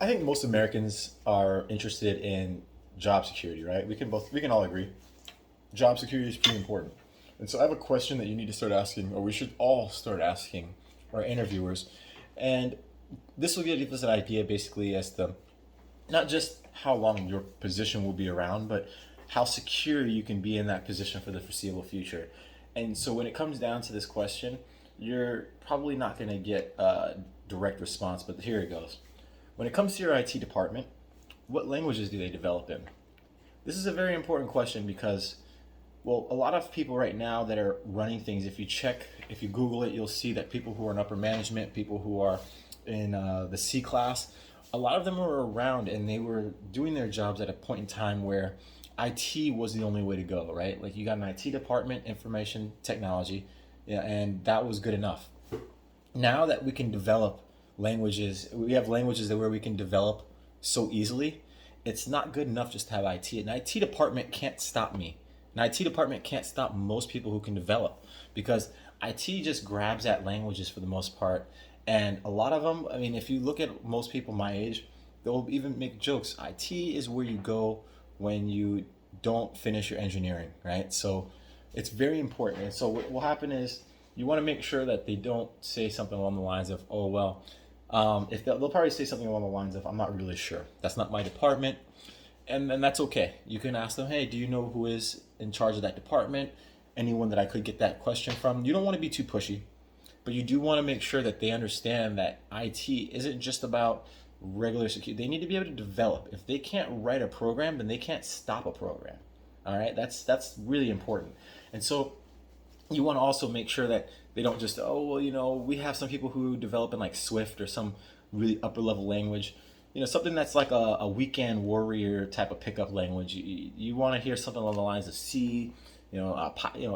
I think most Americans are interested in job security, right? We can all agree job security is pretty important. And so I have a question that you need to start asking, or we should all start asking our interviewers. And this will give us an idea basically as to not just how long your position will be around, but how secure you can be in that position for the foreseeable future. And so when it comes down to this question, you're probably not going to get a direct response, but here it goes. When it comes to your IT department, what languages do they develop in? This is a very important question because, well, a lot of people right now that are running things, if you Google it, you'll see that people who are in upper management, people who are in the C class, a lot of them were around and they were doing their jobs at a point in time where IT was the only way to go, right? Like you got an IT department, information technology, yeah, and that was good enough. Now that we can develop languages, we have languages that where we can develop so easily. It's not good enough just to have IT. An IT department can't stop me. An IT department can't stop most people who can develop because IT just grabs at languages for the most part. And a lot of them, I mean, if you look at most people my age, they'll even make jokes. IT is where you go when you don't finish your engineering, right? So it's very important. And so what will happen is you want to make sure that they don't say something along the lines of, oh, well, if they'll probably say something along the lines of, I'm not really sure. That's not my department. And then that's okay. You can ask them, hey, do you know who is in charge of that department? Anyone that I could get that question from? You don't want to be too pushy, but you do want to make sure that they understand that IT isn't just about regular security. They need to be able to develop. If they can't write a program, then they can't stop a program. All right, that's really important. And so you want to also make sure that they don't just, oh, well, we have some people who develop in like Swift or some really upper level language, something that's like a weekend warrior type of pickup language. You want to hear something along the lines of C,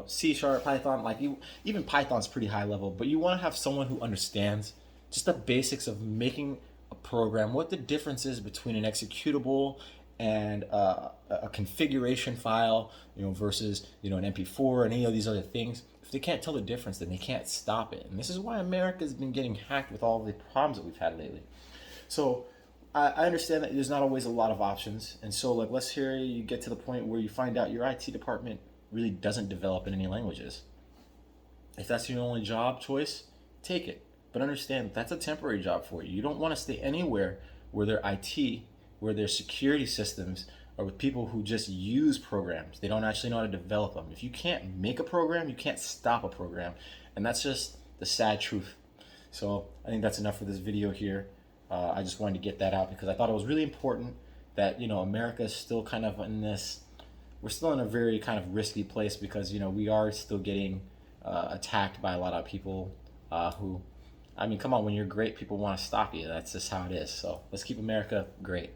C sharp, Python. Like even Python's pretty high level, but you want to have someone who understands just the basics of making a program, what the difference is between an executable and a configuration file, versus an MP4 and any of these other things. If they can't tell the difference, then they can't stop it. And this is why America's been getting hacked with all the problems that we've had lately. So I understand that there's not always a lot of options, and so like let's hear you get to the point where you find out your IT department really doesn't develop in any languages. If that's your only job choice, take it. But understand that's a temporary job for you. You don't want to stay anywhere where their IT, where their security systems are with people who just use programs. They don't actually know how to develop them. If you can't make a program, you can't stop a program. And that's just the sad truth. So I think that's enough for this video here. I just wanted to get that out because I thought it was really important that, America is still kind of in this, we're still in a very kind of risky place because, we are still getting attacked by a lot of people who, I mean, come on, when you're great, people want to stop you. That's just how it is. So let's keep America great.